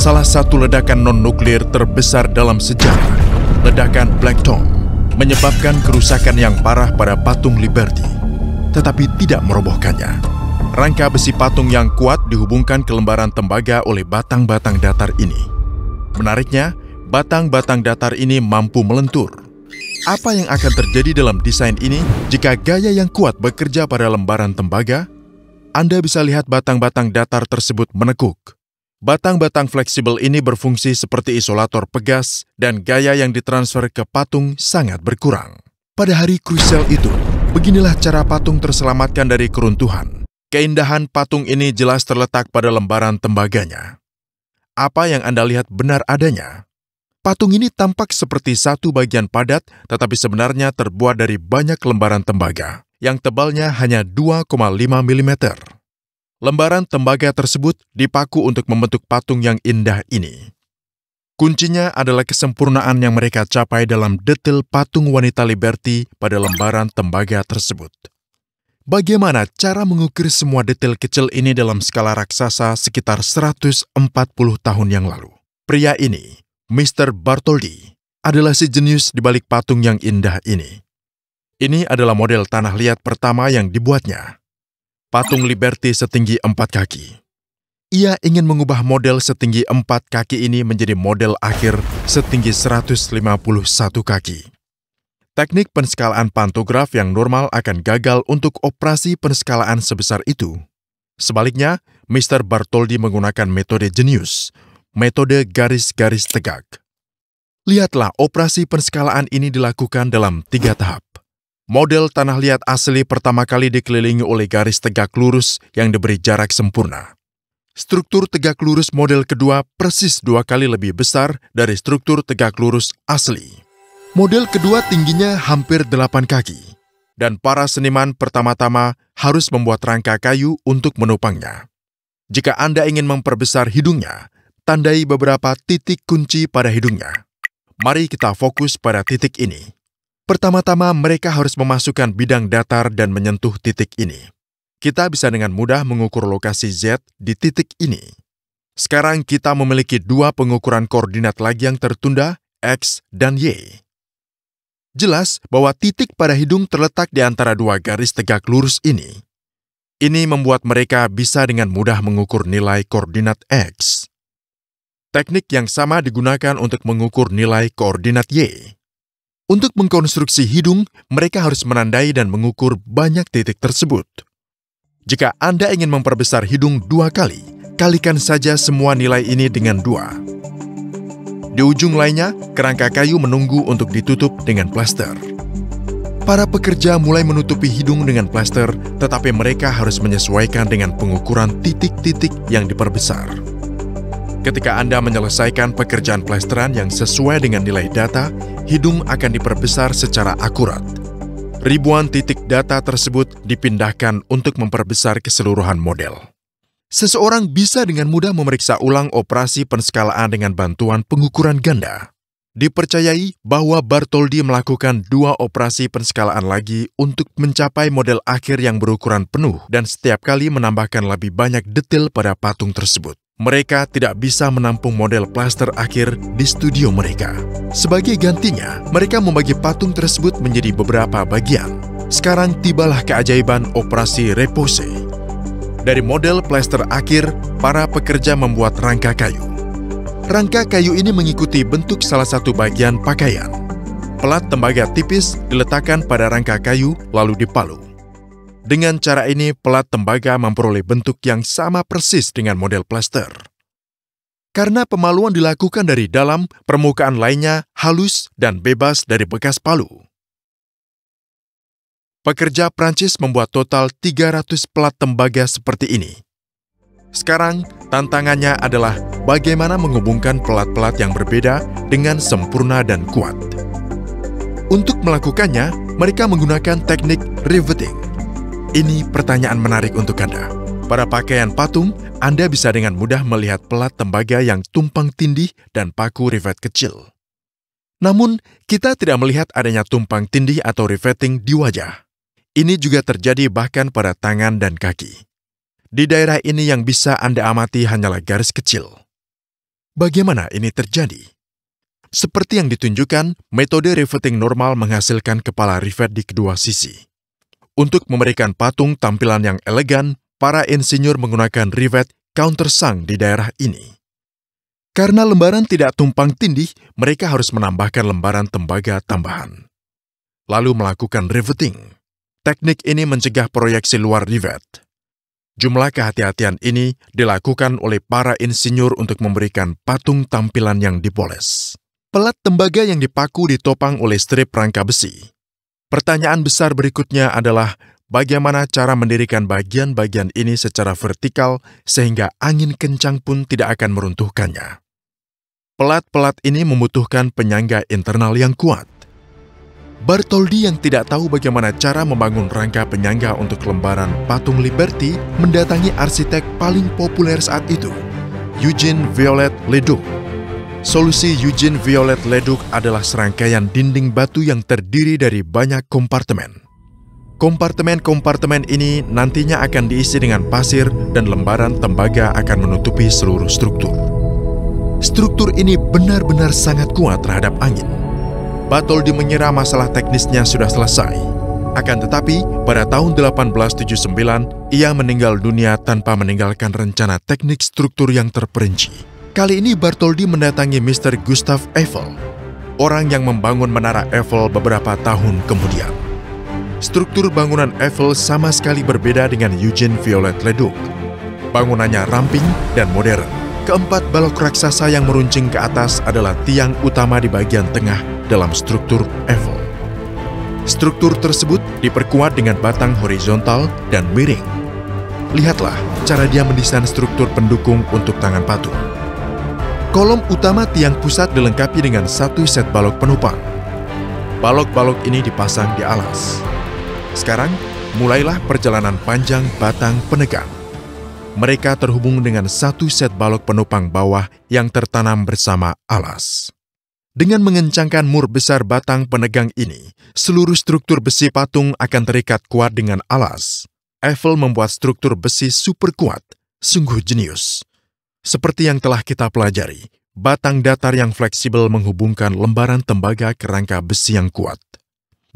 salah satu ledakan non-nuklir terbesar dalam sejarah, ledakan Black Dome, menyebabkan kerusakan yang parah pada patung Liberty, tetapi tidak merobohkannya. Rangka besi patung yang kuat dihubungkan ke lembaran tembaga oleh batang-batang datar ini. Menariknya, batang-batang datar ini mampu melentur. Apa yang akan terjadi dalam desain ini jika gaya yang kuat bekerja pada lembaran tembaga? Anda bisa lihat batang-batang datar tersebut menekuk. Batang-batang fleksibel ini berfungsi seperti isolator pegas dan gaya yang ditransfer ke patung sangat berkurang. Pada hari krusial itu, beginilah cara patung terselamatkan dari keruntuhan. Keindahan patung ini jelas terletak pada lembaran tembaganya. Apa yang Anda lihat benar adanya. Patung ini tampak seperti satu bagian padat, tetapi sebenarnya terbuat dari banyak lembaran tembaga, yang tebalnya hanya 2,5 mm. Lembaran tembaga tersebut dipaku untuk membentuk patung yang indah ini. Kuncinya adalah kesempurnaan yang mereka capai dalam detail patung wanita Liberty pada lembaran tembaga tersebut. Bagaimana cara mengukir semua detail kecil ini dalam skala raksasa sekitar 140 tahun yang lalu? Pria ini, Mr. Bartholdi, adalah si jenius di balik patung yang indah ini. Ini adalah model tanah liat pertama yang dibuatnya. Patung Liberty setinggi 4 kaki. Ia ingin mengubah model setinggi 4 kaki ini menjadi model akhir setinggi 151 kaki. Teknik penskalaan pantograf yang normal akan gagal untuk operasi penskalaan sebesar itu. Sebaliknya, Mr. Bartholdi menggunakan metode jenius, metode garis-garis tegak. Lihatlah operasi penskalaan ini dilakukan dalam 3 tahap. Model tanah liat asli pertama kali dikelilingi oleh garis tegak lurus yang diberi jarak sempurna. Struktur tegak lurus model kedua persis 2 kali lebih besar dari struktur tegak lurus asli. Model kedua tingginya hampir 8 kaki, dan para seniman pertama-tama harus membuat rangka kayu untuk menopangnya. Jika Anda ingin memperbesar hidungnya, tandai beberapa titik kunci pada hidungnya. Mari kita fokus pada titik ini. Pertama-tama mereka harus memasukkan bidang datar dan menyentuh titik ini. Kita bisa dengan mudah mengukur lokasi Z di titik ini. Sekarang kita memiliki 2 pengukuran koordinat lagi yang tertunda, X dan Y. Jelas bahwa titik pada hidung terletak di antara 2 garis tegak lurus ini. Ini membuat mereka bisa dengan mudah mengukur nilai koordinat X. Teknik yang sama digunakan untuk mengukur nilai koordinat Y. Untuk mengkonstruksi hidung, mereka harus menandai dan mengukur banyak titik tersebut. Jika Anda ingin memperbesar hidung 2 kali, kalikan saja semua nilai ini dengan 2. Di ujung lainnya, kerangka kayu menunggu untuk ditutup dengan plaster. Para pekerja mulai menutupi hidung dengan plaster, tetapi mereka harus menyesuaikan dengan pengukuran titik-titik yang diperbesar. Ketika Anda menyelesaikan pekerjaan plasteran yang sesuai dengan nilai data, hidung akan diperbesar secara akurat. Ribuan titik data tersebut dipindahkan untuk memperbesar keseluruhan model. Seseorang bisa dengan mudah memeriksa ulang operasi penskalaan dengan bantuan pengukuran ganda. Dipercayai bahwa Bartholdi melakukan 2 operasi penskalaan lagi untuk mencapai model akhir yang berukuran penuh dan setiap kali menambahkan lebih banyak detail pada patung tersebut. Mereka tidak bisa menampung model plaster akhir di studio mereka. Sebagai gantinya, mereka membagi patung tersebut menjadi beberapa bagian. Sekarang tibalah keajaiban operasi repose. Dari model plaster akhir, para pekerja membuat rangka kayu. Rangka kayu ini mengikuti bentuk salah satu bagian pakaian. Pelat tembaga tipis diletakkan pada rangka kayu lalu dipalu. Dengan cara ini, pelat tembaga memperoleh bentuk yang sama persis dengan model plaster. Karena pemaluan dilakukan dari dalam, permukaan lainnya halus dan bebas dari bekas palu. Pekerja Prancis membuat total 300 pelat tembaga seperti ini. Sekarang, tantangannya adalah bagaimana menghubungkan pelat-pelat yang berbeda dengan sempurna dan kuat. Untuk melakukannya, mereka menggunakan teknik riveting. Ini pertanyaan menarik untuk Anda. Pada pakaian patung, Anda bisa dengan mudah melihat pelat tembaga yang tumpang tindih dan paku rivet kecil. Namun, kita tidak melihat adanya tumpang tindih atau riveting di wajah. Ini juga terjadi bahkan pada tangan dan kaki. Di daerah ini yang bisa Anda amati hanyalah garis kecil. Bagaimana ini terjadi? Seperti yang ditunjukkan, metode riveting normal menghasilkan kepala rivet di kedua sisi. Untuk memberikan patung tampilan yang elegan, para insinyur menggunakan rivet countersunk di daerah ini. Karena lembaran tidak tumpang tindih, mereka harus menambahkan lembaran tembaga tambahan. Lalu melakukan riveting. Teknik ini mencegah proyeksi luar rivet. Jumlah kehati-hatian ini dilakukan oleh para insinyur untuk memberikan patung tampilan yang dipoles. Pelat tembaga yang dipaku ditopang oleh strip rangka besi. Pertanyaan besar berikutnya adalah bagaimana cara mendirikan bagian-bagian ini secara vertikal sehingga angin kencang pun tidak akan meruntuhkannya. Pelat-pelat ini membutuhkan penyangga internal yang kuat. Bartholdi yang tidak tahu bagaimana cara membangun rangka penyangga untuk lembaran patung Liberty mendatangi arsitek paling populer saat itu, Eugene Viollet-le-Duc. Solusi Eugene Viollet-le-Duc adalah serangkaian dinding batu yang terdiri dari banyak kompartemen. Kompartemen-kompartemen ini nantinya akan diisi dengan pasir dan lembaran tembaga akan menutupi seluruh struktur. Struktur ini benar-benar sangat kuat terhadap angin. Bartholdi mengira masalah teknisnya sudah selesai. Akan tetapi, pada tahun 1879, ia meninggal dunia tanpa meninggalkan rencana teknik struktur yang terperinci. Kali ini Bartholdi mendatangi Mr. Gustav Eiffel, orang yang membangun menara Eiffel beberapa tahun kemudian. Struktur bangunan Eiffel sama sekali berbeda dengan Eugene Viollet-le-Duc. Bangunannya ramping dan modern. Keempat balok raksasa yang meruncing ke atas adalah tiang utama di bagian tengah dalam struktur Eiffel. Struktur tersebut diperkuat dengan batang horizontal dan miring. Lihatlah cara dia mendesain struktur pendukung untuk tangan patung. Kolom utama tiang pusat dilengkapi dengan satu set balok penopang. Balok-balok ini dipasang di alas. Sekarang, mulailah perjalanan panjang batang penegang. Mereka terhubung dengan satu set balok penopang bawah yang tertanam bersama alas. Dengan mengencangkan mur besar batang penegang ini, seluruh struktur besi patung akan terikat kuat dengan alas. Eiffel membuat struktur besi super kuat, sungguh jenius. Seperti yang telah kita pelajari, batang datar yang fleksibel menghubungkan lembaran tembaga ke rangka besi yang kuat.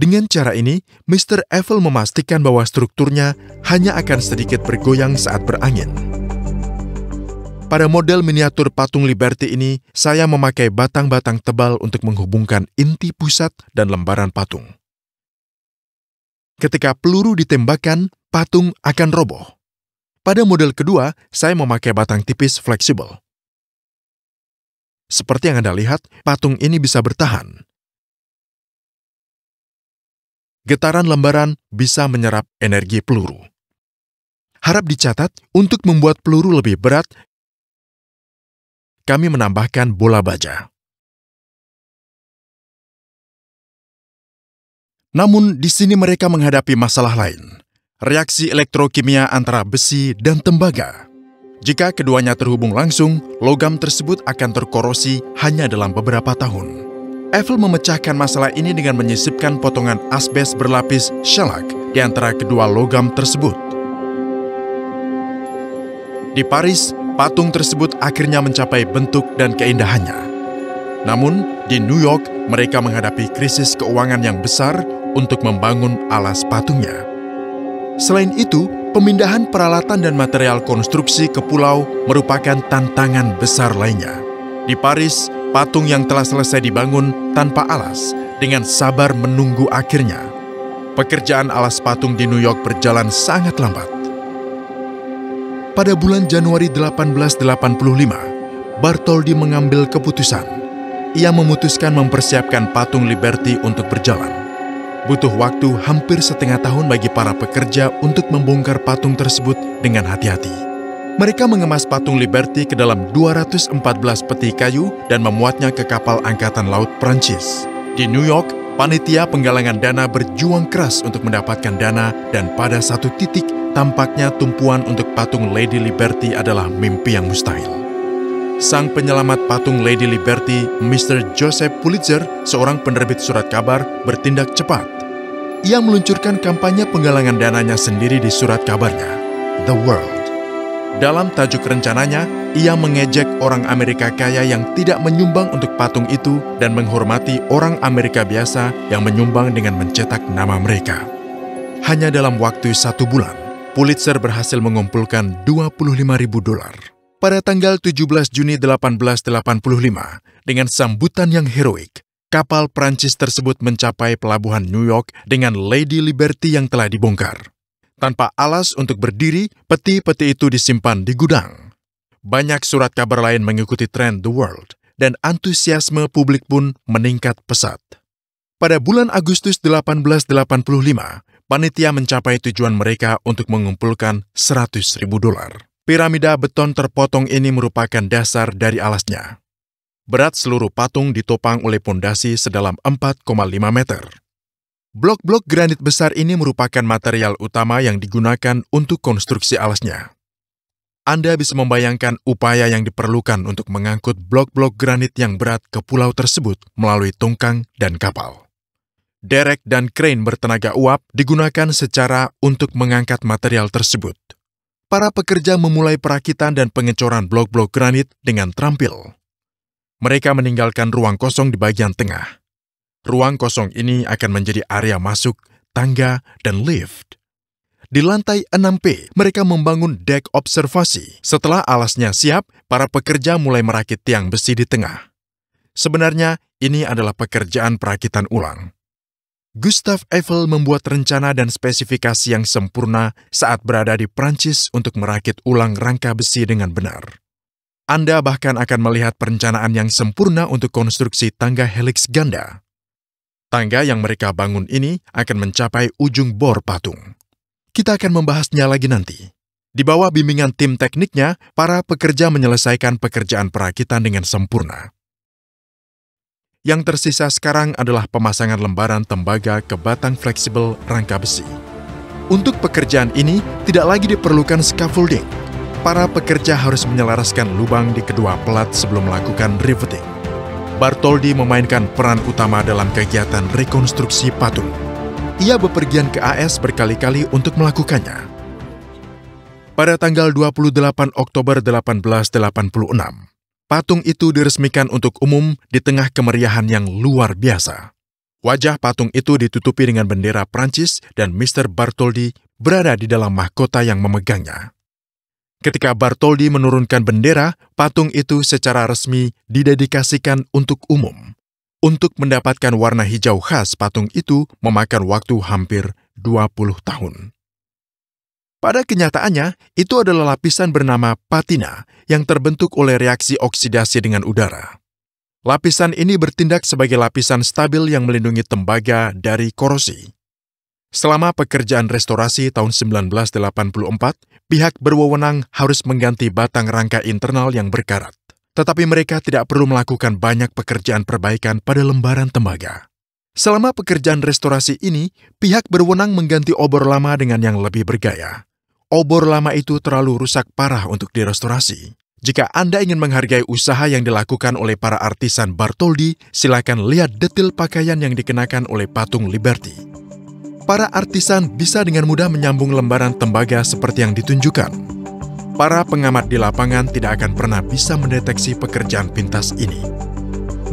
Dengan cara ini, Mr. Eiffel memastikan bahwa strukturnya hanya akan sedikit bergoyang saat berangin. Pada model miniatur patung Liberty ini, saya memakai batang-batang tebal untuk menghubungkan inti pusat dan lembaran patung. Ketika peluru ditembakkan, patung akan roboh. Pada model kedua, saya memakai batang tipis fleksibel. Seperti yang Anda lihat, patung ini bisa bertahan. Getaran lembaran bisa menyerap energi peluru. Harap dicatat, untuk membuat peluru lebih berat, kami menambahkan bola baja. Namun, di sini mereka menghadapi masalah lain. Reaksi elektrokimia antara besi dan tembaga. Jika keduanya terhubung langsung, logam tersebut akan terkorosi hanya dalam beberapa tahun. Eiffel memecahkan masalah ini dengan menyisipkan potongan asbes berlapis shellac di antara kedua logam tersebut. Di Paris, patung tersebut akhirnya mencapai bentuk dan keindahannya. Namun, di New York, mereka menghadapi krisis keuangan yang besar untuk membangun alas patungnya. Selain itu, pemindahan peralatan dan material konstruksi ke pulau merupakan tantangan besar lainnya. Di Paris, patung yang telah selesai dibangun tanpa alas dengan sabar menunggu akhirnya. Pekerjaan alas patung di New York berjalan sangat lambat. Pada bulan Januari 1885, Bartholdi mengambil keputusan. Ia memutuskan mempersiapkan patung Liberty untuk berjalan. Butuh waktu hampir setengah tahun bagi para pekerja untuk membongkar patung tersebut dengan hati-hati. Mereka mengemas patung Liberty ke dalam 214 peti kayu dan memuatnya ke kapal Angkatan Laut Prancis. Di New York, panitia penggalangan dana berjuang keras untuk mendapatkan dana dan pada satu titik tampaknya tumpuan untuk patung Lady Liberty adalah mimpi yang mustahil. Sang penyelamat patung Lady Liberty, Mr. Joseph Pulitzer, seorang penerbit surat kabar, bertindak cepat. Ia meluncurkan kampanye penggalangan dananya sendiri di surat kabarnya, The World. Dalam tajuk rencananya, ia mengejek orang Amerika kaya yang tidak menyumbang untuk patung itu dan menghormati orang Amerika biasa yang menyumbang dengan mencetak nama mereka. Hanya dalam waktu 1 bulan, Pulitzer berhasil mengumpulkan $25.000. Pada tanggal 17 Juni 1885, dengan sambutan yang heroik, kapal Prancis tersebut mencapai pelabuhan New York dengan Lady Liberty yang telah dibongkar. Tanpa alas untuk berdiri, peti-peti itu disimpan di gudang. Banyak surat kabar lain mengikuti tren The World, dan antusiasme publik pun meningkat pesat. Pada bulan Agustus 1885, panitia mencapai tujuan mereka untuk mengumpulkan $100.000. Piramida beton terpotong ini merupakan dasar dari alasnya. Berat seluruh patung ditopang oleh pondasi sedalam 4,5 meter. Blok-blok granit besar ini merupakan material utama yang digunakan untuk konstruksi alasnya. Anda bisa membayangkan upaya yang diperlukan untuk mengangkut blok-blok granit yang berat ke pulau tersebut melalui tongkang dan kapal. Derek dan crane bertenaga uap digunakan secara untuk mengangkat material tersebut. Para pekerja memulai perakitan dan pengecoran blok-blok granit dengan terampil. Mereka meninggalkan ruang kosong di bagian tengah. Ruang kosong ini akan menjadi area masuk, tangga, dan lift. Di lantai 6P, mereka membangun dek observasi. Setelah alasnya siap, para pekerja mulai merakit tiang besi di tengah. Sebenarnya, ini adalah pekerjaan perakitan ulang. Gustave Eiffel membuat rencana dan spesifikasi yang sempurna saat berada di Prancis untuk merakit ulang rangka besi dengan benar. Anda bahkan akan melihat perencanaan yang sempurna untuk konstruksi tangga helix ganda. Tangga yang mereka bangun ini akan mencapai ujung bor patung. Kita akan membahasnya lagi nanti. Di bawah bimbingan tim tekniknya, para pekerja menyelesaikan pekerjaan perakitan dengan sempurna. Yang tersisa sekarang adalah pemasangan lembaran tembaga ke batang fleksibel rangka besi. Untuk pekerjaan ini, tidak lagi diperlukan scaffolding. Para pekerja harus menyelaraskan lubang di kedua pelat sebelum melakukan riveting. Bartholdi memainkan peran utama dalam kegiatan rekonstruksi patung. Ia bepergian ke AS berkali-kali untuk melakukannya. Pada tanggal 28 Oktober 1886, patung itu diresmikan untuk umum di tengah kemeriahan yang luar biasa. Wajah patung itu ditutupi dengan bendera Prancis dan Mr. Bartholdi berada di dalam mahkota yang memegangnya. Ketika Bartholdi menurunkan bendera, patung itu secara resmi didedikasikan untuk umum. Untuk mendapatkan warna hijau khas patung itu memakan waktu hampir 20 tahun. Pada kenyataannya, itu adalah lapisan bernama patina yang terbentuk oleh reaksi oksidasi dengan udara. Lapisan ini bertindak sebagai lapisan stabil yang melindungi tembaga dari korosi. Selama pekerjaan restorasi tahun 1984, pihak berwenang harus mengganti batang rangka internal yang berkarat. Tetapi mereka tidak perlu melakukan banyak pekerjaan perbaikan pada lembaran tembaga. Selama pekerjaan restorasi ini, pihak berwenang mengganti obor lama dengan yang lebih bergaya. Obor lama itu terlalu rusak parah untuk direstorasi. Jika Anda ingin menghargai usaha yang dilakukan oleh para artisan Bartholdi, silakan lihat detail pakaian yang dikenakan oleh patung Liberty. Para artisan bisa dengan mudah menyambung lembaran tembaga seperti yang ditunjukkan. Para pengamat di lapangan tidak akan pernah bisa mendeteksi pekerjaan pintas ini.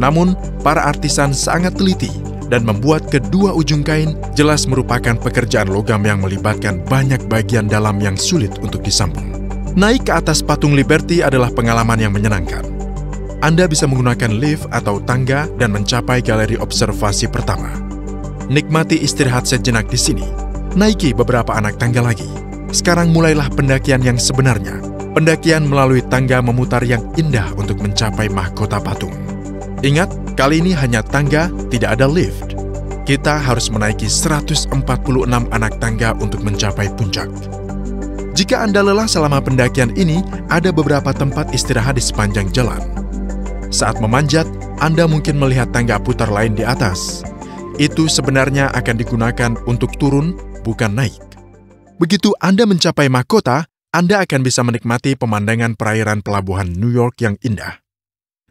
Namun, para artisan sangat teliti dan membuat kedua ujung kain jelas merupakan pekerjaan logam yang melibatkan banyak bagian dalam yang sulit untuk disambung. Naik ke atas patung Liberty adalah pengalaman yang menyenangkan. Anda bisa menggunakan lift atau tangga dan mencapai galeri observasi pertama. Nikmati istirahat sejenak di sini. Naiki beberapa anak tangga lagi. Sekarang mulailah pendakian yang sebenarnya. Pendakian melalui tangga memutar yang indah untuk mencapai mahkota patung. Ingat, kali ini hanya tangga, tidak ada lift. Kita harus menaiki 146 anak tangga untuk mencapai puncak. Jika Anda lelah selama pendakian ini, ada beberapa tempat istirahat di sepanjang jalan. Saat memanjat, Anda mungkin melihat tangga putar lain di atas. Itu sebenarnya akan digunakan untuk turun, bukan naik. Begitu Anda mencapai mahkota, Anda akan bisa menikmati pemandangan perairan pelabuhan New York yang indah.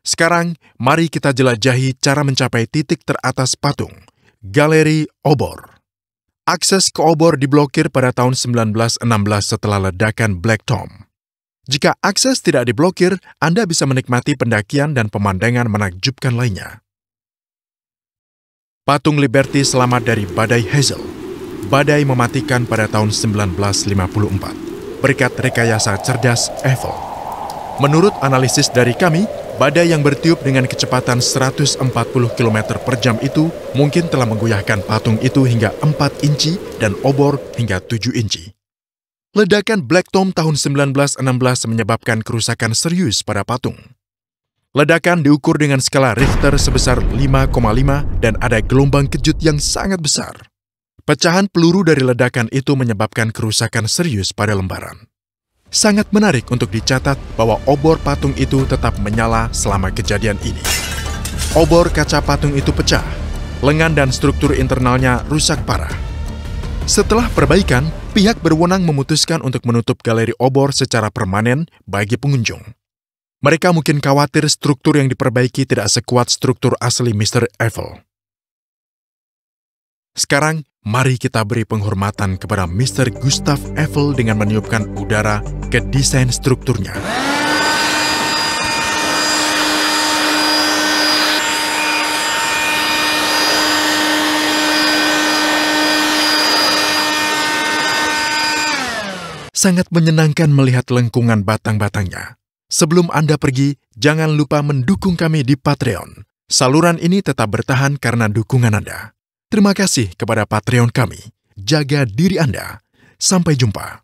Sekarang, mari kita jelajahi cara mencapai titik teratas patung, Galeri Obor. Akses ke obor diblokir pada tahun 1916 setelah ledakan Black Tom. Jika akses tidak diblokir, Anda bisa menikmati pendakian dan pemandangan menakjubkan lainnya. Patung Liberty selamat dari badai Hazel. Badai mematikan pada tahun 1954 berkat rekayasa cerdas Eiffel. Menurut analisis dari kami, badai yang bertiup dengan kecepatan 140 km per jam itu mungkin telah menggoyahkan patung itu hingga 4 inci dan obor hingga 7 inci. Ledakan Black Tom tahun 1916 menyebabkan kerusakan serius pada patung. Ledakan diukur dengan skala Richter sebesar 5,5 dan ada gelombang kejut yang sangat besar. Pecahan peluru dari ledakan itu menyebabkan kerusakan serius pada lembaran. Sangat menarik untuk dicatat bahwa obor patung itu tetap menyala selama kejadian ini. Obor kaca patung itu pecah, lengan dan struktur internalnya rusak parah. Setelah perbaikan, pihak berwenang memutuskan untuk menutup galeri obor secara permanen bagi pengunjung. Mereka mungkin khawatir struktur yang diperbaiki tidak sekuat struktur asli Mr. Eiffel. Sekarang, mari kita beri penghormatan kepada Mr. Gustav Eiffel dengan meniupkan udara ke desain strukturnya. Sangat menyenangkan melihat lengkungan batang-batangnya. Sebelum Anda pergi, jangan lupa mendukung kami di Patreon. Saluran ini tetap bertahan karena dukungan Anda. Terima kasih kepada Patreon kami. Jaga diri Anda. Sampai jumpa.